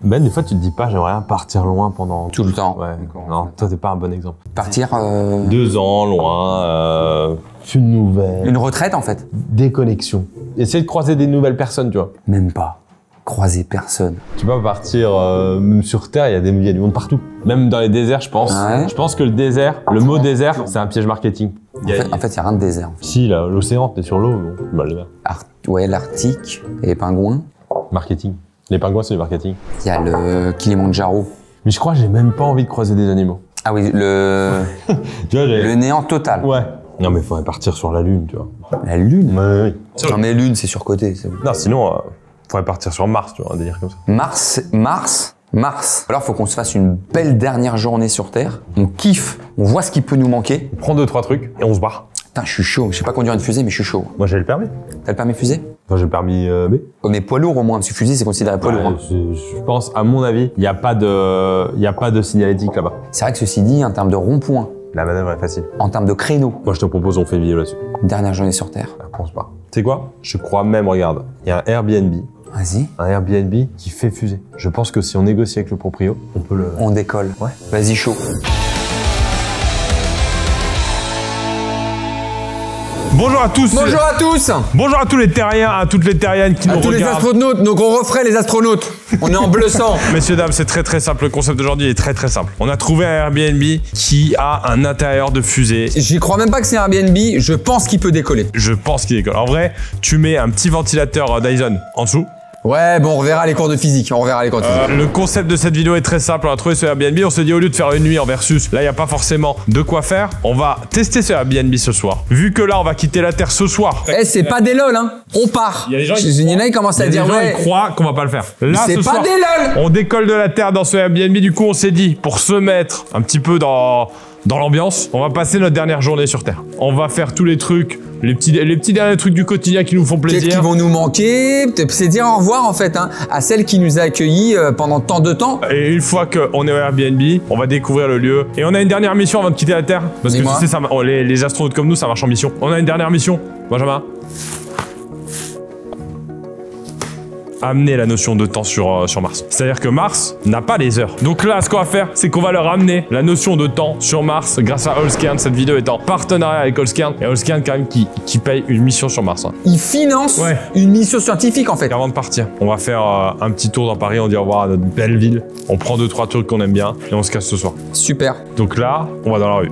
Ben, des fois, tu te dis pas, j'aimerais bien partir loin pendant... Tout le temps. Ouais, non, toi, t'es pas un bon exemple. Partir... 2 ans, loin, une nouvelle... Une retraite, en fait. Déconnexion. Essayer de croiser des nouvelles personnes, tu vois. Même pas. Croiser personne. Tu peux partir, même sur Terre, il y a du monde partout. Même dans les déserts, je pense. Ouais. Je pense que le désert, le mot désert, c'est un piège marketing. En fait, il n'y a rien de désert. En fait. Si, là, l'océan, t'es sur l'eau, bon, bah, le mer. Ouais, l'Arctique et les pingouins. Marketing. Les pingouins, c'est du marketing. Il y a le Kilimanjaro. Mais je crois que j'ai même pas envie de croiser des animaux. Ah oui, le néant total. Ouais. Non, mais faudrait partir sur la Lune, tu vois. La Lune? Ouais. Non, mais Lune, c'est surcoté. Non, sinon, faudrait partir sur Mars, tu vois, un délire comme ça. Mars. Alors, faut qu'on se fasse une belle dernière journée sur Terre. On kiffe, on voit ce qui peut nous manquer. On prend 2-3 trucs et on se barre. Putain, je suis chaud. Je sais pas conduire une fusée, mais je suis chaud. Moi, j'ai le permis. T'as le permis fusée? Enfin, j'ai le permis B. Oh, mais poids lourd au moins, parce que fusée, c'est considéré poids lourd. Hein. Je pense, à mon avis, il n'y a pas de signalétique là-bas. C'est vrai que ceci dit, en termes de rond-point, la manœuvre est facile. en termes de créneau, Moi, je te propose, on fait une vidéo là-dessus. une dernière journée sur Terre. Je pense pas. Tu sais quoi? Je crois même, regarde, il y a un Airbnb. Vas-y. Un Airbnb qui fait fusée. Je pense que si on négocie avec le proprio, on peut le... On décolle. Ouais. Vas-y, chaud. Bonjour à tous. Bonjour à tous. Bonjour à tous les terriens, à toutes les terriennes qui nous À tous les regardent. astronautes, nos gros refrains, les astronautes. On est en bleu sang. Messieurs, dames, c'est très simple. Le concept d'aujourd'hui est très simple. On a trouvé un Airbnb qui a un intérieur de fusée. J'y crois même pas que c'est un Airbnb, je pense qu'il peut décoller. Je pense qu'il décolle. En vrai, tu mets un petit ventilateur Dyson en dessous. Ouais, bon, on reverra les cours de physique. Le concept de cette vidéo est très simple. On a trouvé ce Airbnb. On s'est dit, au lieu de faire une nuit en versus, là, il n'y a pas forcément de quoi faire. On va tester ce Airbnb ce soir. Vu que là, on va quitter la Terre ce soir. Eh, c'est pas des lol, hein. On part. Il y a des gens, Il y en a qui commencent à dire, ouais. Ils croient qu'on va pas le faire. Là, C'est ce pas soir, des lol. on décolle de la Terre dans ce Airbnb. Du coup, on s'est dit, pour se mettre un petit peu dans l'ambiance, on va passer notre dernière journée sur Terre. On va faire tous les trucs, les petits derniers trucs du quotidien qui nous font Peut-être plaisir. qu'ils vont nous manquer. C'est dire au revoir, en fait, hein, à celle qui nous a accueillis pendant tant de temps. Et une fois qu'on est au Airbnb, on va découvrir le lieu. Et on a une dernière mission avant de quitter la Terre. Parce que tu sais, les astronautes comme nous, ça marche en mission. On a une dernière mission. Benjamin. Amener la notion de temps sur Mars. C'est-à-dire que Mars n'a pas les heures. Donc là, ce qu'on va faire, c'est qu'on va leur amener la notion de temps sur Mars grâce à Allscain. Cette vidéo est en partenariat avec Allscain. Et Allscain, quand même, qui paye une mission sur Mars. Hein. Ils financent une mission scientifique, en fait. Et avant de partir, on va faire un petit tour dans Paris. On dit au revoir à notre belle ville. On prend 2-3 trucs qu'on aime bien et on se casse ce soir. Super. Donc là, on va dans la rue.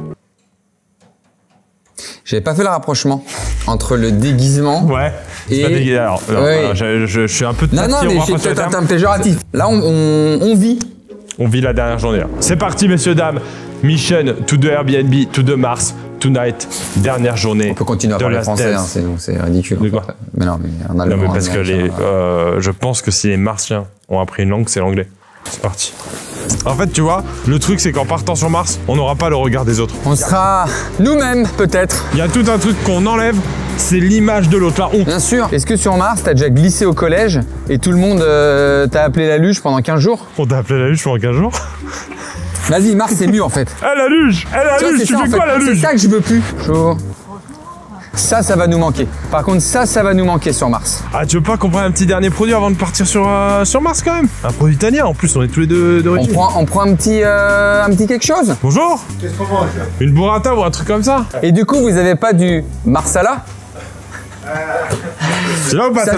J'avais pas fait le rapprochement entre le déguisement. Ouais. C'est pas déguisé. Alors, je suis un peu de Non, mais c'est un péjoratif. Là, on vit. On vit la dernière journée. Là. C'est parti, messieurs, dames. Mission to the Airbnb, to the Mars, tonight. Dernière journée. On peut continuer à parler français, hein, c'est ridicule. De quoi? Mais non, mais en allemand. Non, mais parce que je pense que si les Martiens ont appris une langue, c'est l'anglais. C'est parti. En fait, tu vois, le truc, c'est qu'en partant sur Mars, on n'aura pas le regard des autres. On sera nous-mêmes, peut-être. Il y a tout un truc qu'on enlève, c'est l'image de l'autre, la honte. Bien sûr. Est-ce que sur Mars, t'as déjà glissé au collège et tout le monde t'a appelé la luge pendant 15 jours? On t'a appelé la luge pendant 15 jours? Vas-y, Mars, c'est mieux en fait. Eh, la luge! Eh, la luge! Tu fais quoi, la luge? C'est ça que je veux plus. Chaud. Ça va nous manquer. Par contre, ça va nous manquer sur Mars. Ah, tu veux pas qu'on prenne un petit dernier produit avant de partir sur Mars quand même? Un produit italien, en plus, on est tous les deux d'origine. On prend un petit quelque chose. Bonjour. Qu'est-ce qu'on mange? Une burrata ou un truc comme ça? Et du coup, vous avez pas du marsala? Tu l'as ou pas? Ça,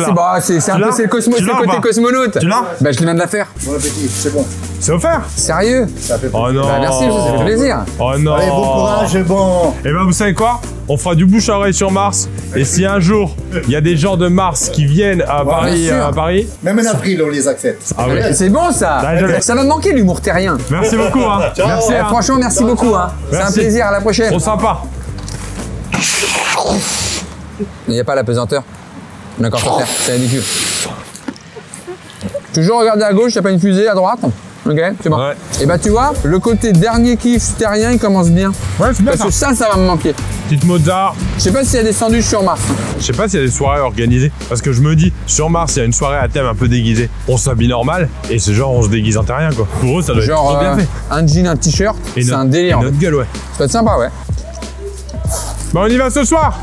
c'est un peu le côté cosmonaute. Tu l'as? Bah, je viens de la faire. Bon appétit, c'est bon. C'est offert? Sérieux? Ça fait Oh non. Bah, merci, ça fait plaisir. Oh non. Allez, bon courage, bon. Et ben, vous savez quoi? On fera du bouche à oreille sur Mars. Et si un jour, il y a des gens de Mars qui viennent à Paris, Même en avril, on les accepte. Ah oui. C'est bon ça. Ça va me manquer l'humour terrien. Merci beaucoup. Hein. Merci. Hein. Franchement, merci beaucoup. Hein. C'est un plaisir. À la prochaine. Trop sympa. Il n'y a pas la pesanteur. On est encore sur Terre. C'est ridicule. Toujours regarder à gauche, il n'y a pas une fusée à droite. Ok, c'est bon. Ouais. Et bah tu vois, le côté dernier kiff terrien, il commence bien. Ouais, c'est bien. Parce que ça va me manquer. Petite Mozart. Je sais pas s'il y a des sandwichs sur Mars. Je sais pas s'il y a des soirées organisées. Parce que je me dis, sur Mars, il y a une soirée à thème un peu déguisée. On s'habille normal et c'est genre on se déguise en terrien quoi. Pour eux, ça doit être trop bien fait. Un jean, un t-shirt, c'est un délire. Et notre gueule, ouais. Ça peut être sympa, ouais. Bah on y va ce soir.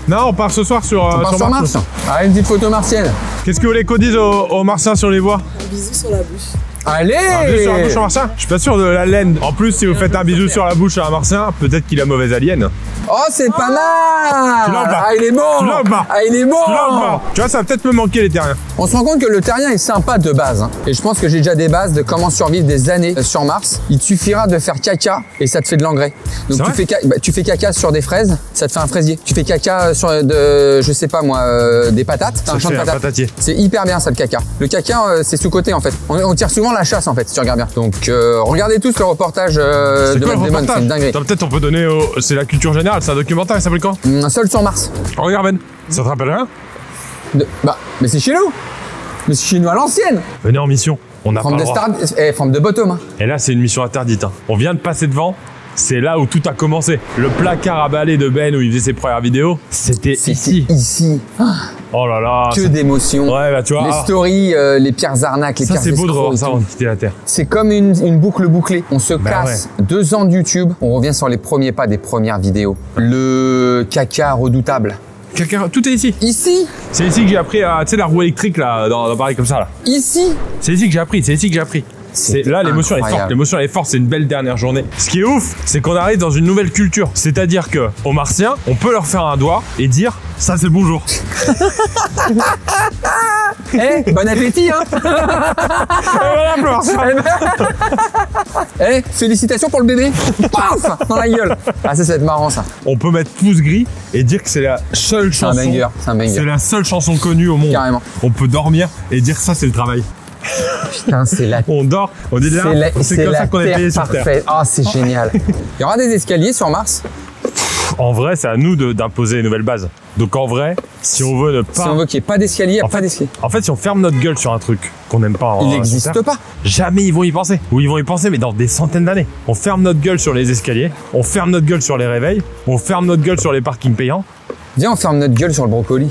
Non, on part ce soir sur On part sur Mars. Ah, une petite photo martienne. Qu'est-ce que vous voulez qu'on dise aux Martiens si on les voit? bisou sur la bouche. Allez! Un bisou sur la bouche à un martien? Je suis pas sûr de la laine. En plus, si vous faites un bisou sur la bouche à un martien, peut-être qu'il a mauvaise alien. Oh, c'est pas mal! Tu l'as ou pas? Ah, il est bon! Tu l'as ou pas? Ah, il est bon! Tu l'as ou pas? Tu vois, ça va peut-être me manquer les terriens. On se rend compte que le terrien est sympa de base. Hein. Et je pense que j'ai déjà des bases de comment survivre des années sur Mars. Il te suffira de faire caca et ça te fait de l'engrais. Donc tu fais caca sur des fraises, ça te fait un fraisier. Tu fais caca sur je sais pas moi, des patates, t'as un champ de patates. Patatier. C'est hyper bien ça le caca. Le caca c'est sous-côté en fait. On tire souvent la chasse en fait si tu regardes bien. Donc regardez tous le reportage de Matt Damon, c'est une dinguerie. Peut-être on peut donner c'est la culture générale, c'est un documentaire, il s'appelle quand? Un seul sur Mars. Regarde Ben, ça te rappelle rien? Mais c'est chez nous. Mais c'est chez nous à l'ancienne. Venez en mission, on n'a pas le droit. Forme de bottom. Hein. Et là c'est une mission interdite. Hein. On vient de passer devant. C'est là où tout a commencé. Le placard à balai de Ben où il faisait ses premières vidéos, c'était ici. Ici. Oh là là. Que d'émotions. Ouais, bah tu vois. Les stories, les pires arnaques, les pires c'est beau de revoir escrocs. ça avant de quitter la Terre. C'est comme une boucle bouclée. On se casse 2 ans de YouTube. On revient sur les premiers pas des premières vidéos. Le caca redoutable. Tout est ici. Ici. C'est ici que j'ai appris à, tu sais, la roue électrique là, dans pareil comme ça là. Ici. C'est ici que j'ai appris, C'est là, l'émotion est forte. L'émotion est forte, c'est une belle dernière journée. Ce qui est ouf, c'est qu'on arrive dans une nouvelle culture. C'est-à-dire que aux Martiens, on peut leur faire un doigt et dire ça c'est bonjour. Bon appétit hein. Félicitations pour le bébé. Paf dans la gueule. Ah ça va être marrant ça. On peut mettre pouce gris et dire que c'est la seule chanson. C'est un banger. C'est la seule chanson connue au monde. Carrément. On peut dormir et dire ça c'est le travail. Putain, c'est la... On dort, on dit là, c'est comme ça qu'on est payé sur Terre. Ah, c'est génial. Il y aura des escaliers sur Mars? En vrai, c'est à nous d'imposer une nouvelle base. Donc en vrai, si on veut ne pas... Si on veut qu'il n'y ait pas d'escalier, il n'y a pas d'escalier. En fait, si on ferme notre gueule sur un truc qu'on n'aime pas... Il n'existe pas. Jamais ils vont y penser. Ou ils vont y penser, mais dans des centaines d'années. On ferme notre gueule sur les escaliers, on ferme notre gueule sur les réveils, on ferme notre gueule sur les parkings payants. Viens, on ferme notre gueule sur le brocoli.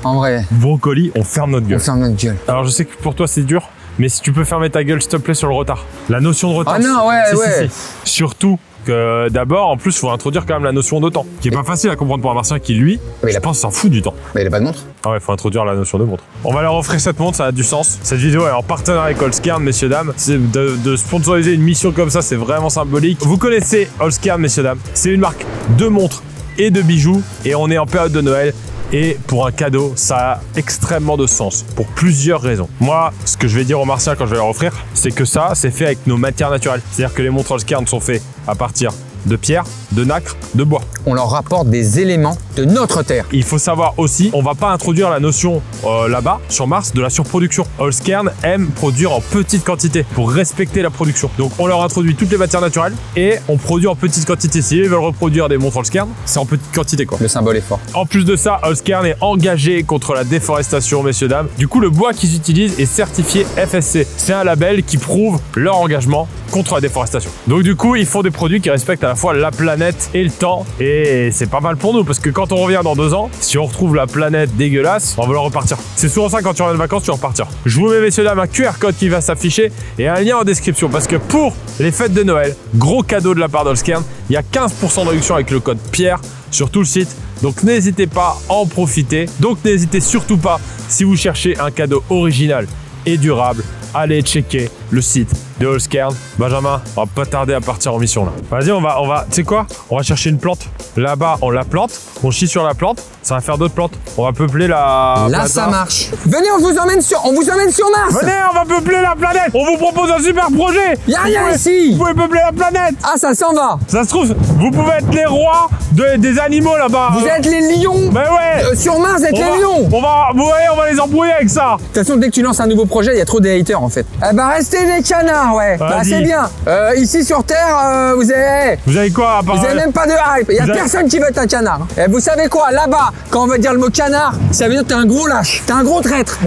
En vrai. Brocoli, on ferme notre gueule. On ferme notre gueule. Alors je sais que pour toi c'est dur, mais si tu peux fermer ta gueule s'il te plaît sur le retard. La notion de retard. Ah non, ouais. Si. Surtout que d'abord, en plus, il faut introduire quand même la notion de temps, qui est pas facile à comprendre pour un martien qui, lui, je pense, s'en fout du temps. Mais il a pas de montre. Ah ouais, il faut introduire la notion de montre. On va leur offrir cette montre, ça a du sens. Cette vidéo est en partenariat avec Allscairn, messieurs, dames. De sponsoriser une mission comme ça, c'est vraiment symbolique. Vous connaissez Allscairn, messieurs, dames. C'est une marque de montres et de bijoux, et on est en période de Noël. Et pour un cadeau, ça a extrêmement de sens, pour plusieurs raisons. Moi, ce que je vais dire aux martiens quand je vais leur offrir, c'est que ça, c'est fait avec nos matières naturelles. C'est-à-dire que les montres Allscairn sont faites à partir de pierre, de nacre, de bois. On leur rapporte des éléments de notre Terre. Il faut savoir aussi, on va pas introduire la notion là-bas, sur Mars, de la surproduction. Allscairn aime produire en petite quantité pour respecter la production. Donc on leur introduit toutes les matières naturelles et on produit en petite quantité. Si ils veulent reproduire des montres Allscairn, c'est en petite quantité quoi. Le symbole est fort. En plus de ça, Allscairn est engagé contre la déforestation, messieurs, dames. Du coup, le bois qu'ils utilisent est certifié FSC. C'est un label qui prouve leur engagement contre la déforestation. Donc du coup, ils font des produits qui respectent à la fois la planète et le temps. Et c'est pas mal pour nous parce que quand on revient dans 2 ans, si on retrouve la planète dégueulasse, on va leur repartir. C'est souvent ça, quand tu reviens de vacances, tu vas repartir. Je vous mets, messieurs, dames, un QR code qui va s'afficher et un lien en description parce que pour les fêtes de Noël, gros cadeau de la part d'Allscairn, il y a 15% de réduction avec le code Pierre sur tout le site. Donc n'hésitez pas à en profiter. Donc n'hésitez surtout pas, si vous cherchez un cadeau original et durable, allez checker le site de Allscairn. Benjamin, on va pas tarder à partir en mission là. Vas-y, on va, tu sais quoi? On va chercher une plante. Là-bas, on la plante, on chie sur la plante, ça va faire d'autres plantes. On va peupler la... Là, ça marche. Venez, on vous emmène sur Mars. Venez, on va peupler la planète. On vous propose un super projet. Y'a rien ici. Vous pouvez peupler la planète. Ah, ça s'en va. Ça se trouve, vous pouvez être les rois des animaux là-bas. Vous êtes les lions. Ben ouais. Sur Mars, vous êtes les lions. Vous voyez, on va les embrouiller avec ça. De toute façon, dès que tu lances un nouveau projet, il y a trop de haters en fait. Eh bah, restez des canards, ouais. Bah, c'est bien. Ici sur Terre, vous avez quoi à part... Vous avez même pas de hype. Il y a personne qui veut être un canard. Et vous savez quoi? Là-bas, quand on veut dire le mot canard, ça veut dire que t'es un gros lâche. T'es un gros traître.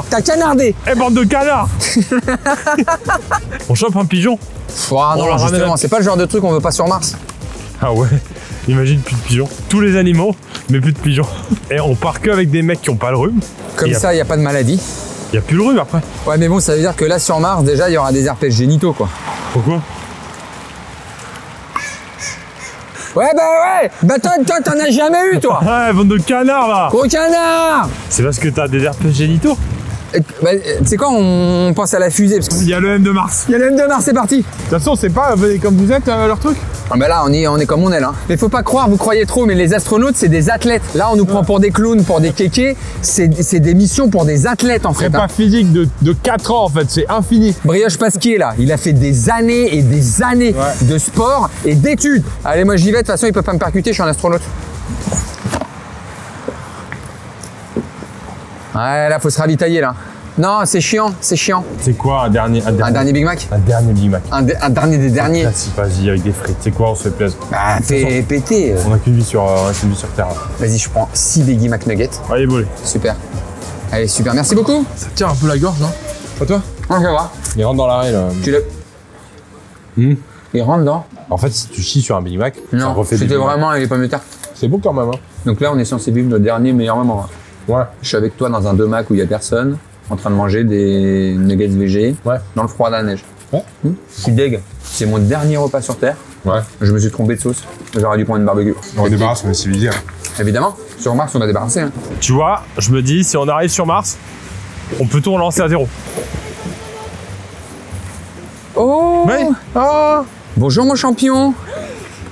T'as canardé. Bande de canards. On chope un pigeon. Non, justement, c'est pas le genre de truc qu'on veut pas sur Mars. Ah ouais, imagine plus de pigeons. Tous les animaux, mais plus de pigeons. Et on part que avec des mecs qui ont pas le rhume. Comme ça, il y a pas de maladie. Il y a plus le rhume après. Ouais, mais bon, ça veut dire que là, sur Mars, déjà, il y aura des herpès génitaux, quoi. Pourquoi? Ouais, bah toi, t'en as jamais eu, toi. Ouais, bande de canards, là. Gros canard. C'est parce que t'as des herpès génitaux. Bah, tu sais quoi, on pense à la fusée. Parce Il y a le M de Mars. il y a le M de Mars, c'est parti. De toute façon, c'est pas venez comme vous êtes leur truc. Ah bah là, on est comme on est là. Mais faut pas croire, vous croyez trop, mais les astronautes, c'est des athlètes. Là, on nous prend pour des clowns, pour des kékés. C'est des missions pour des athlètes, en fait. Prépa physique de 4 ans, en fait, c'est infini. Brioche Pasquier, là, il a fait des années et des années de sport et d'études. Allez, moi j'y vais, de toute façon, il peut pas me percuter, je suis un astronaute. Ouais, là, faut se ravitailler, là. Non, c'est chiant, c'est chiant. C'est quoi un dernier Un dernier Big Mac? Un dernier Big Mac. Un dernier des derniers. Classique, vas-y, avec des frites. C'est quoi, on se fait plaisir. Bah, fais péter. On a qu'une vie sur Terre. Vas-y, je prends 6 Biggie McNuggets. Allez, bolé. Super. Allez, super, merci beaucoup. Ça tire un peu la gorge, non? Pas toi? On va voir. Il rentre dans l'arrêt, là. Tu le... Il rentre dedans? En fait, si tu chies sur un Big Mac, ça Non, refait des c'était Big Mac. vraiment avec les pommes de terre. C'est bon quand même, hein. Donc là, on est censé vivre notre dernier meilleur moment. Hein. Ouais. Je suis avec toi dans un domac où il y a personne, en train de manger des nuggets végé, Ouais. dans le froid de la neige. Ouais. Je suis deg. C'est mon dernier repas sur Terre. Ouais. Je me suis trompé de sauce. J'aurais dû prendre une barbecue. On débarrasse, on est civilisé. Hein. Évidemment. Sur Mars, on va débarrasser. Hein. Tu vois, je me dis, si on arrive sur Mars, on peut tout relancer à zéro. Oh Oui. Oh. Bonjour mon champion.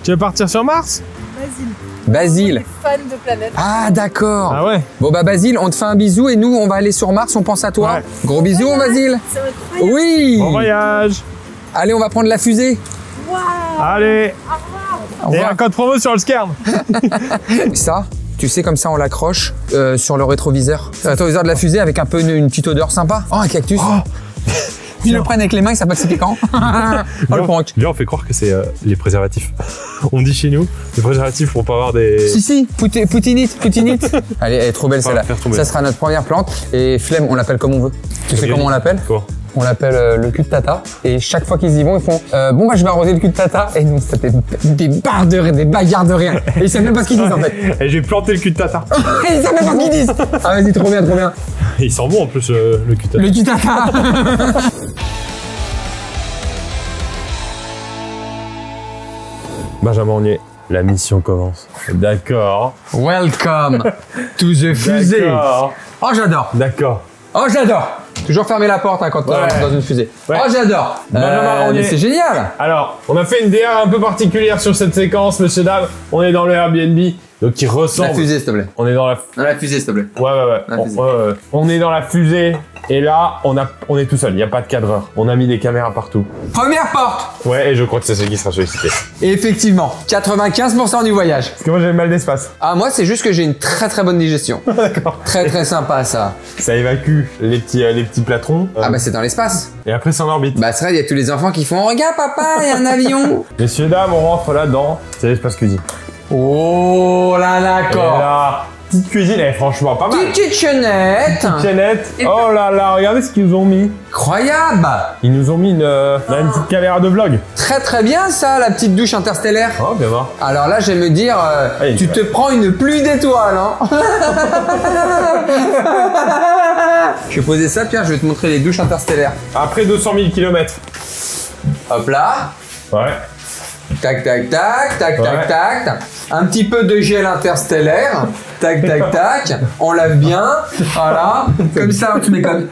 Tu veux partir sur Mars? Basile. Fan de planète. Ah d'accord. Ah ouais. Bon bah Basile, on te fait un bisou et nous on va aller sur Mars, on pense à toi. Ouais. Gros bisous Basile. C'est incroyable. Oui. Bon voyage. Allez, on va prendre la fusée. Waouh. Allez. Au Et revoir. un code promo sur le Skern. Ça, tu sais, comme ça on l'accroche sur le rétroviseur. Le rétroviseur de la fusée avec un peu une petite odeur sympa. Oh, un cactus. Ils le prennent avec les mains, ça passe piquant. Oh le prank. Viens, on fait croire que c'est les préservatifs. On dit chez nous, les préservatifs pour pas avoir des... Si, poutinite. Allez, elle est trop belle Faut celle-là. la faire tomber. Ça sera notre première plante. Et flemme, on l'appelle comme on veut. Tu sais comment on l'appelle? Quoi? On l'appelle le cul de tata. Et chaque fois qu'ils y vont, ils font bon bah je vais arroser le cul de tata. Et nous, c'était des barres de rire, des bagarres de rire. Et ils savent même pas ce qu'ils disent en fait. Et j'ai planté le cul de tata. Et ils savent même pas ce qu'ils disent. Ah vas-y, trop bien. Et il sent bon en plus le cul de tata. Le cul de tata. Benjamin Ognier, la mission commence. D'accord. Welcome to the fusée. D'accord. Oh j'adore. D'accord. Oh j'adore. Toujours fermer la porte hein, quand on rentre dans une fusée. Ouais. Oh j'adore. Benjamin Ognier. Mais c'est génial. Alors, on a fait une DA un peu particulière sur cette séquence, monsieur, dame. On est dans le Airbnb, donc qui ressemble... La fusée s'il te plaît. On est dans la... Dans la fusée s'il te plaît. Ouais. La fusée. Ouais. On est dans la fusée, et là, on est tout seul, il n'y a pas de cadreur. On a mis des caméras partout. Première porte. Ouais, et je crois que c'est celle qui sera sollicitée. Et effectivement, 95% du voyage. Parce que moi, j'ai mal d'espace. Ah moi c'est juste que j'ai une très bonne digestion. D'accord. Très sympa ça. Ça évacue les petits platrons. Ah bah c'est dans l'espace. Et après, c'est en orbite. Bah c'est vrai, il y a tous les enfants qui font regarde papa, il y a un avion. Messieurs, dames, on rentre là-dedans. C'est l'espace cuisine. Oh là Et d'accord. là, petite cuisine, franchement, pas mal. Petite kitchenette. Tiennette. Oh là là, regardez ce qu'ils nous ont mis. Incroyable. Ils nous ont mis une petite caméra de vlog. Très bien ça, la petite douche interstellaire. Oh, bien voir. Alors là, je vais me dire, Allez, tu te prends une pluie d'étoiles, hein. Je vais poser ça, Pierre, je vais te montrer les douches interstellaires. Après 200 000 km. Hop là. Ouais. Tac. Ouais. Un petit peu de gel interstellaire. Tac. On lave bien. Voilà. Comme ça, tu mets comme...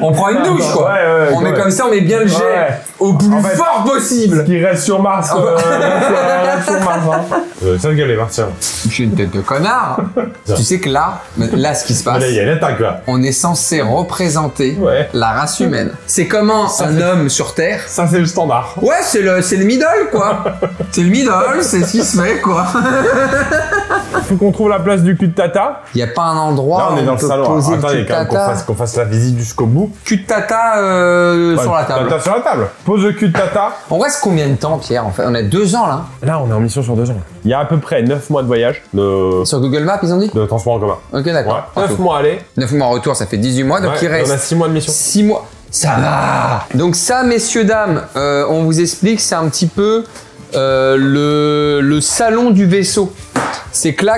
On prend une douche, quoi. Ouais, on met ouais. comme ça, on met bien le gel Ouais. au plus En fait, fort possible. Qui reste sur Mars. Reste sur Mars. Ça gueule les martiens. J'ai une tête de connard. Tu sais que là, ce qui se passe, Là, il y a une attaque là. on est censé représenter Ouais. la race humaine. C'est comment un homme sur Terre. Ça, c'est le standard. Ouais, c'est le middle, quoi. C'est le middle, c'est ce qui se fait, quoi. Faut qu'on trouve la place du cul de tata. Il y a pas un endroit Là, on est où dans le peut salon. poser le Attendez, cul de quand même tata. qu'on fasse la visite jusqu'au bout. Cul de tata sur la table. Tata sur la table. Pose le cul de tata. On reste combien de temps, Pierre, en fait? On a 2 ans, là. Là, on est en mission sur 2 ans. Il y a à peu près 9 mois de voyage de Sur Google Maps, ils ont dit? transport en commun. Ok, Ouais. d'accord. 9 mois aller. 9 mois en retour, ça fait 18 mois, donc Ouais, il reste on a 6 mois de mission. 6 mois. Ça va. Donc ça, messieurs, dames, on vous explique, c'est un petit peu le salon du vaisseau. C'est que là,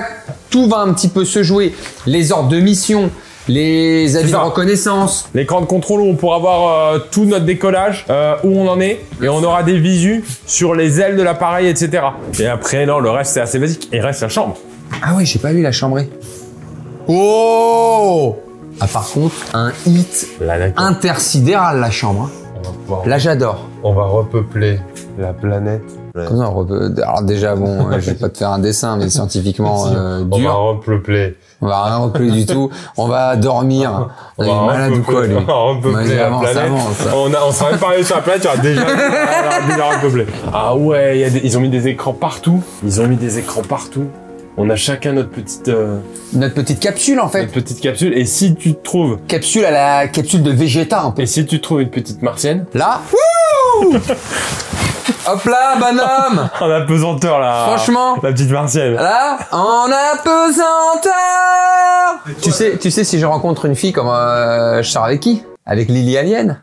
tout va un petit peu se jouer. Les ordres de mission, les avis de ça. reconnaissance. L'écran de contrôle où on pourra voir tout notre décollage, où on en est, et on aura des visus sur les ailes de l'appareil, etc. Et après, non, le reste, c'est assez basique. Il reste la chambre. Ah ouais, j'ai pas vu la chambrée. Oh! Ah, par contre, un hit Là, d'accord. intersidéral, la chambre. Là, j'adore. On va repeupler la planète. Comme ça, alors déjà, bon, je vais pas te faire un dessin, mais scientifiquement On va dur. repeupler. On va rien repeupler du tout. On va dormir. On Il est malade ou quoi, lui? On va repeupler la Avance, planète. avance. On sera même pas arrivé sur la planète, il y aura déjà repeuplé. Ah ouais, ils ont mis des écrans partout. Ils ont mis des écrans partout. On a chacun notre petite Notre petite capsule, Et si tu te trouves, capsule à la capsule de Vegeta, un peu. et si tu trouves une petite martienne, Là, wouh! Hop là, bonhomme! en apesanteur là. Franchement. La petite martienne. Là, en apesanteur! Tu sais, si je rencontre une fille, comment je sors avec qui? Avec Lily Alien?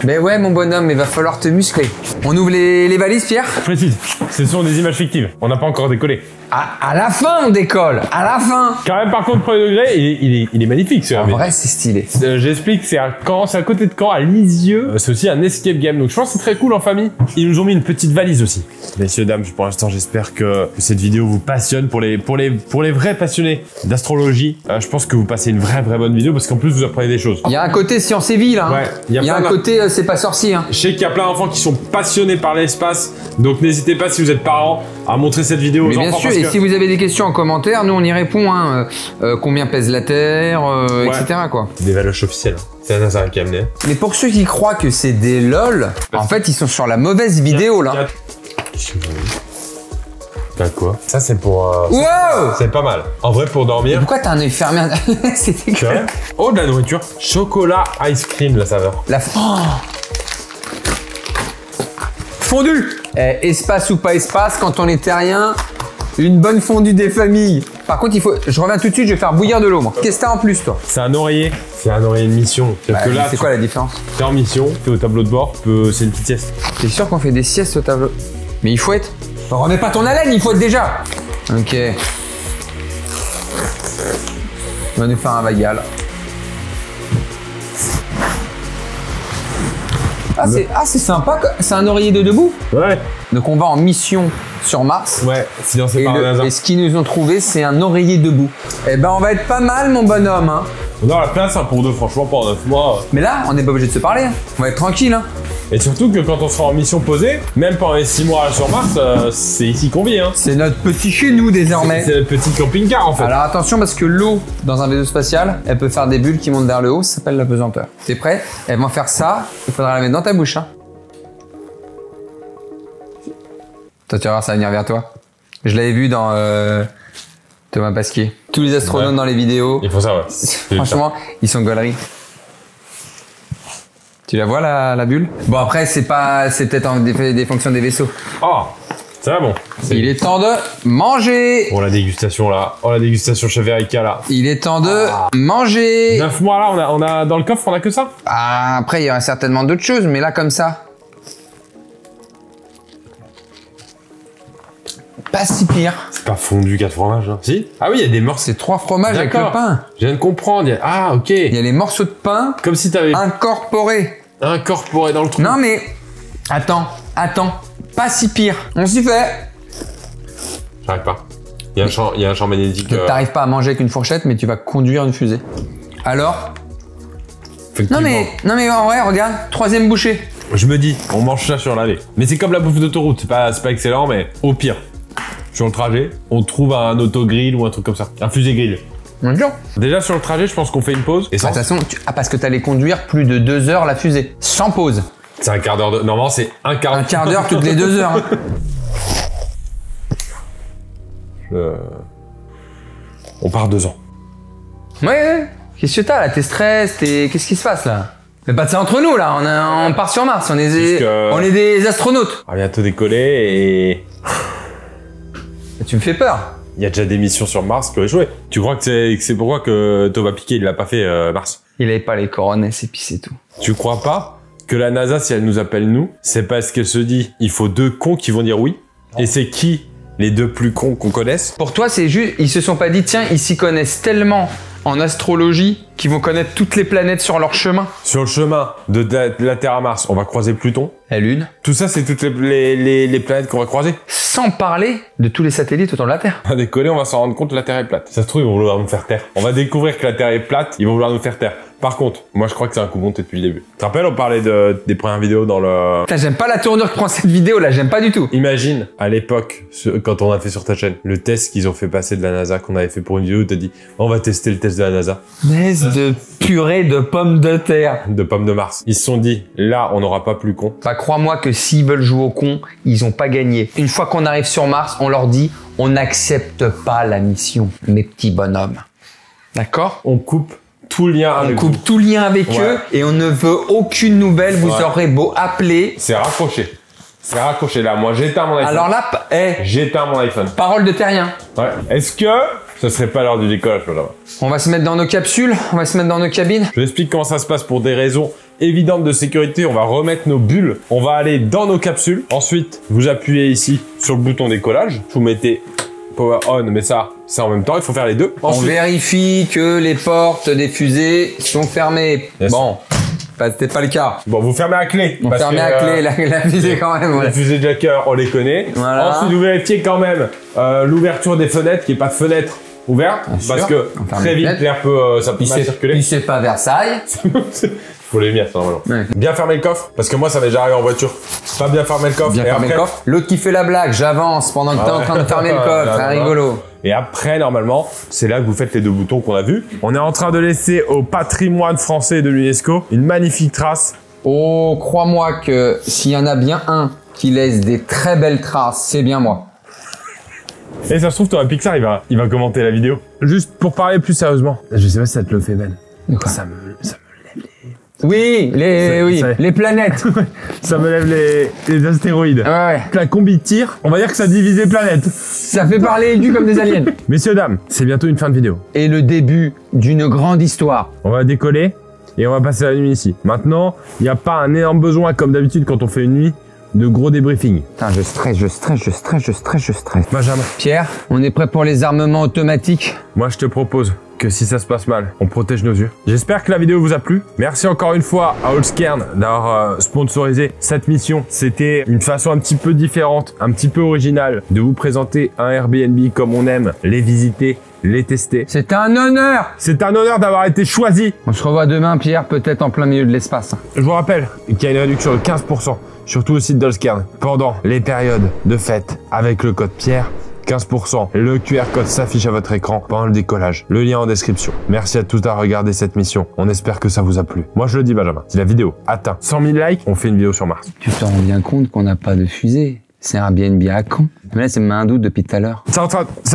Mais ouais, mon bonhomme, il va falloir te muscler. On ouvre les valises, Pierre? Précise, ce sont des images fictives. On n'a pas encore décollé. À la fin, on décolle. À la fin. Quand même, par contre, premier degré, il est magnifique ce En Hervé. vrai, c'est stylé. J'explique, c'est à Caen, c'est à côté de Caen, à Lisieux. C'est aussi un escape game, donc je pense que c'est très cool en famille. Ils nous ont mis une petite valise aussi. Messieurs, dames, pour l'instant, j'espère que cette vidéo vous passionne. Pour les vrais passionnés d'astrologie, je pense que vous passez une vraie bonne vidéo parce qu'en plus, vous apprenez des choses. Il y a un côté science et vie, là. Hein. Ouais, Il y a un plein de- côté c'est pas sorcier. Hein. Je sais qu'il y a plein d'enfants qui sont passionnés par l'espace, donc n'hésitez pas si vous êtes parents à montrer cette vidéo aux Mais bien enfants sûr, parce et que- si vous avez des questions en commentaire, nous on y répond. Hein. Combien pèse la Terre, etc. Quoi. C'est des valoches officielles. C'est la NASA qui a amené. Mais pour ceux qui croient que c'est des lol, en fait ils sont sur la mauvaise vidéo là. T'as quoi? Ça c'est pour. Wow! C'est pas mal. En vrai pour dormir. Pourquoi t'as un œil fermé? C'était Tu vois. Oh de la nourriture. Chocolat ice cream la saveur. La fondue. Espace ou pas espace, quand on est terrien, une bonne fondue des familles. Par contre, je reviens tout de suite, je vais faire bouillir de l'eau moi. Qu'est-ce que t'as en plus toi? C'est un oreiller. C'est un oreiller de mission. C'est-à-dire que là, C'est quoi la différence? t'es en mission, t'es au tableau de bord, c'est une petite sieste. T'es sûr qu'on fait des siestes au tableau? Mais il faut être. Remets pas ton haleine, il faut être déjà. Ok. On va nous faire un vagal. C'est sympa, c'est un oreiller de debout. Ouais. Donc on va en mission sur Mars. Ouais. Financé Et, par la NASA. et ce qu'ils nous ont trouvé, c'est un oreiller debout. Eh ben on va être pas mal mon bonhomme. Hein. On a la place hein, pour deux, franchement, pendant 9 mois. Mais là, on n'est pas obligé de se parler. Hein. On va être tranquille. Hein. Et surtout que quand on sera en mission posée, même pendant les 6 mois sur Mars, c'est ici qu'on vit. Hein. C'est notre petit chez nous désormais. C'est le petit camping-car en fait. Alors attention parce que l'eau dans un vaisseau spatial, elle peut faire des bulles qui montent vers le haut, ça s'appelle la pesanteur. T'es prêt? Elles vont faire ça, il faudra la mettre dans ta bouche. Hein. Toi tu vas voir, ça va venir vers toi. Je l'avais vu dans Thomas Pasquier. Tous les astronautes Ouais. dans les vidéos, Il faut ça, ouais. franchement, ils sont gauleries. Tu la vois la bulle? Bon après c'est peut-être des fonctions des vaisseaux. Oh, c'est là bon. Il est temps de manger. Bon, la dégustation là. Oh, la dégustation chez Verica là. Il est temps de manger. 9 mois là, on a dans le coffre, on a que ça. Ah, après, il y aura certainement d'autres choses, mais là, comme ça. Pas si pire. C'est pas fondu 4 fromages, hein. Si? Ah oui, il y a des morceaux. C'est 3 fromages avec le D'accord. pain. Je viens de comprendre. Ah, ok. Il y a les morceaux de pain Comme si t'avais incorporés. incorporé dans le trou. Non, mais. Attends. Pas si pire. On s'y fait. J'arrive pas. Il y a un champ magnétique. T'arrives pas à manger avec une fourchette, mais tu vas conduire une fusée. Alors? Non, mais en vrai, regarde. 3e bouchée. Je me dis, on mange ça sur l'allée. Mais c'est comme la bouffe d'autoroute. C'est pas excellent, mais au pire. Sur le trajet, on trouve un autogrill ou un truc comme ça. Un fusée grill. Bonjour. Déjà sur le trajet, je pense qu'on fait une pause. Et De toute façon, parce que t'allais conduire plus de 2 heures la fusée. Sans pause. c'est un quart d'heure de. Normalement, c'est un quart Un quart d'heure toutes les 2 heures. Hein. On part 2 ans. Ouais. Qu'est-ce que t'as là? T'es stress, qu'est-ce qui se passe là? Mais pas de ça entre nous là, on part sur Mars, on est des astronautes. On va bientôt décoller et. Tu me fais peur. Il y a déjà des missions sur Mars qui ont échoué. Tu crois que c'est pourquoi que Thomas Piquet il l'a pas fait Mars? Il avait pas les coronets et puis c'est tout. Tu crois pas que la NASA, si elle nous appelle nous, c'est parce qu'elle se dit il faut 2 cons qui vont dire oui? Et c'est qui les 2 plus cons qu'on connaisse? Pour toi, c'est juste, ils se sont pas dit tiens, ils s'y connaissent tellement en astrologie qui vont connaître toutes les planètes sur leur chemin. Sur le chemin de la Terre à Mars, on va croiser Pluton. La Lune. Tout ça, c'est toutes les planètes qu'on va croiser. Sans parler de tous les satellites autour de la Terre. On va décoller, on va s'en rendre compte que la Terre est plate. Ça se trouve, ils vont vouloir nous faire taire. On va découvrir que la Terre est plate, ils vont vouloir nous faire taire. Par contre, moi je crois que c'est un coup monté depuis le début. Tu te rappelles, on parlait des premières vidéos dans le... Putain, j'aime pas la tournure que prend cette vidéo là, j'aime pas du tout. Imagine, à l'époque, quand on a fait sur ta chaîne, le test qu'ils ont fait passer de la NASA, qu'on avait fait pour une vidéo, t'as dit, on va tester le test de la NASA. Test de purée de pommes de terre. De pommes de Mars. Ils se sont dit, là, on n'aura pas plus con. Bah crois-moi que s'ils veulent jouer au con, ils ont pas gagné. Une fois qu'on arrive sur Mars, on leur dit, on n'accepte pas la mission, mes petits bonhommes. D'accord? On coupe tout lien avec On coupe tout lien avec eux et on ne veut aucune nouvelle. Vous aurez beau appeler. C'est raccroché. C'est raccroché là. Moi, j'éteins mon iPhone. Alors là, j'éteins mon iPhone. Parole de terrien. Ouais. Est-ce que ce serait pas l'heure du décollage, madame? On va se mettre dans nos capsules, on va se mettre dans nos cabines. Je vous explique comment ça se passe pour des raisons évidentes de sécurité. On va remettre nos bulles. On va aller dans nos capsules. Ensuite, vous appuyez ici sur le bouton décollage. Vous mettez power on, mais ça en même temps. Il faut faire les deux. Ensuite, on vérifie que les portes des fusées sont fermées. Yes. Bon. C'était pas le cas. Bon, vous fermez à clé. On ferme à clé la fusée quand même. Les fusées jacker, on les connaît. Voilà. Ensuite, vous vérifiez quand même l'ouverture des fenêtres, qu'il n'y ait pas de fenêtre ouverte. Parce que très vite, l'air peut, ça peut mal circuler. Puis c'est pas Versailles. Faut les mettre normalement. Ouais. Bien fermer le coffre, parce que moi ça m'est déjà arrivé en voiture. Pas bien fermer le coffre. Bien fermer le coffre. L'autre qui fait la blague, j'avance pendant que t'es en train de fermer le coffre. C'est rigolo. Et après, normalement, c'est là que vous faites les deux boutons qu'on a vus. On est en train de laisser au patrimoine français de l'UNESCO une magnifique trace. Oh, crois-moi que s'il y en a bien un qui laisse des très belles traces, c'est bien moi. Et ça se trouve, toi, Pixar, il va commenter la vidéo. Juste pour parler plus sérieusement. Je sais pas si ça te le fait, Ben. Ça me lève les... Oui, les planètes. Ça me lève les astéroïdes. Ouais. La combi tire, on va dire que ça divise les planètes. Ça fait parler du comme des aliens. Messieurs, dames, c'est bientôt une fin de vidéo. Et le début d'une grande histoire. On va décoller et on va passer la nuit ici. Maintenant, il n'y a pas un énorme besoin, comme d'habitude quand on fait une nuit, de gros débriefing. Putain, je stresse. Benjamin. Pierre, on est prêt pour les armements automatiques. Moi, je te propose que si ça se passe mal, on protège nos yeux. J'espère que la vidéo vous a plu. Merci encore une fois à Allscairn d'avoir sponsorisé cette mission. C'était une façon un petit peu différente, un petit peu originale de vous présenter un Airbnb comme on aime, les visiter, les tester. C'est un honneur. C'est un honneur d'avoir été choisi. On se revoit demain, Pierre, peut-être en plein milieu de l'espace. Je vous rappelle qu'il y a une réduction de 15% sur tout le site d'Allscairn pendant les périodes de fête avec le code Pierre. 15%. Le QR code s'affiche à votre écran pendant le décollage. Le lien en description. Merci à tous d'avoir regardé cette mission. On espère que ça vous a plu. Moi, je le dis, Benjamin. Si la vidéo atteint 100 000 likes, on fait une vidéo sur Mars. Tu te rends bien compte qu'on n'a pas de fusée. C'est un Airbnb à Caen. Mais là, c'est un doute depuis tout à l'heure. C'est en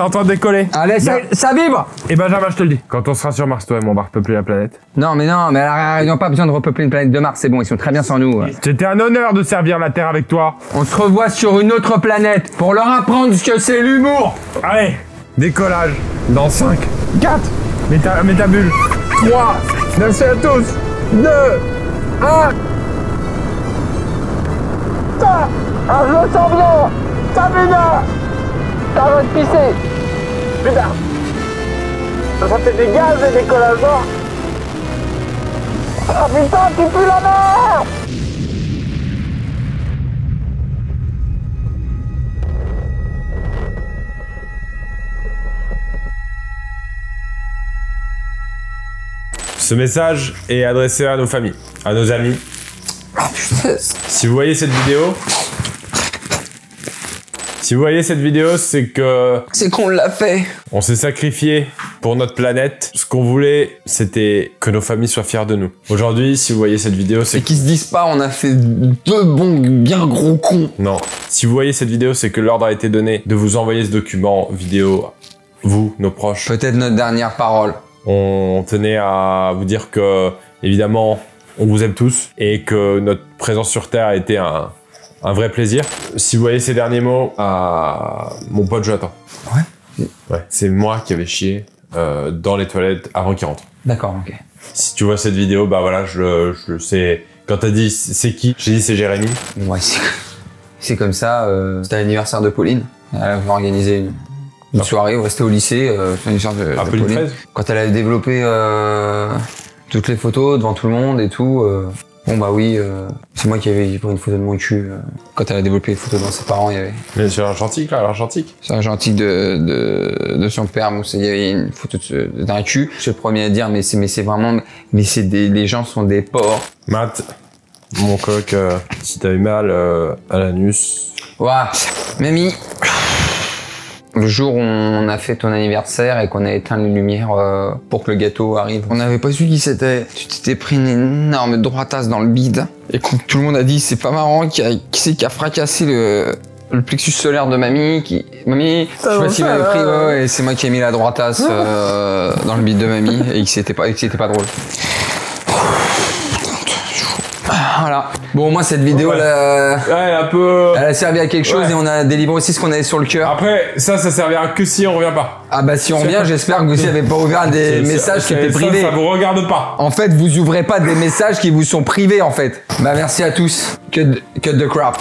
train de décoller. Allez, ça vibre. Et Benjamin, je te le dis. Quand on sera sur Mars, toi et moi, on va repeupler la planète. Non, mais ils n'ont pas besoin de repeupler une planète de Mars. C'est bon, ils sont très bien sans nous. C'était un honneur de servir la Terre avec toi. On se revoit sur une autre planète pour leur apprendre ce que c'est l'humour. Allez, décollage. Dans 5, 4, mets ta bulle. 3, merci à tous. 2, 1. Ah, je le sens bien. Sabina, t'arrêtes de pisser. Putain, ça fait des gaz et des collages. Ah putain, tu pues la mer. Ce message est adressé à nos familles, à nos amis. Ah putain. Si vous voyez cette vidéo, c'est que... C'est qu'on l'a fait. On s'est sacrifié pour notre planète. Ce qu'on voulait, c'était que nos familles soient fiers de nous. Aujourd'hui, si vous voyez cette vidéo, c'est... Et qu'ils se disent pas, on a fait deux bons, bien gros cons. Non. Si vous voyez cette vidéo, c'est que l'ordre a été donné de vous envoyer ce document vidéo, vous, nos proches. Peut-être notre dernière parole. On tenait à vous dire que, évidemment, on vous aime tous et que notre présence sur Terre a été un vrai plaisir. Si vous voyez ces derniers mots à mon pote Jonathan. Ouais, c'est moi qui avais chié dans les toilettes avant qu'il rentre. D'accord, ok. Si tu vois cette vidéo, bah voilà, je sais. Quand t'as dit c'est qui, j'ai dit c'est Jérémy. Ouais, c'est comme ça. C'était l'anniversaire de Pauline. Elle va organiser Une soirée où c'était au lycée, une sorte de peu une Pauline. fraise. Quand elle a développé toutes les photos devant tout le monde et tout. Bon bah oui, c'est moi qui avais pris une photo de mon cul. Quand elle a développé les photos devant ses parents, il y avait. Mais sur l'argentique, là, l'argentique. C'est un gentil de son père, où il y avait une photo d'un cul. Je suis le premier à dire, mais c'est vraiment, les gens sont des porcs. Matt, mon coq, si t'as eu mal à l'anus. Ouah, mamie. Le jour où on a fait ton anniversaire et qu'on a éteint les lumières pour que le gâteau arrive, on n'avait pas su qui c'était. Tu t'étais pris une énorme droitasse dans le bide. Et tout le monde a dit, c'est pas marrant, qui c'est qui a fracassé le plexus solaire de mamie. Mamie, je sais pas si m'avait pris, ouais, et c'est moi qui ai mis la droitasse dans le bide de mamie et que c'était pas drôle. Voilà. Bon, moi, cette vidéo, Ouais. là, Ouais, un peu. elle a servi à quelque chose Ouais. et on a délivré aussi ce qu'on avait sur le cœur. Après, ça servira que si on revient pas. Ah bah si on revient, j'espère que vous n'avez pas ouvert des messages qui étaient privés. Ça vous regarde pas. En fait, vous ouvrez pas des messages qui vous sont privés en fait. Bah merci à tous. Cut the crap.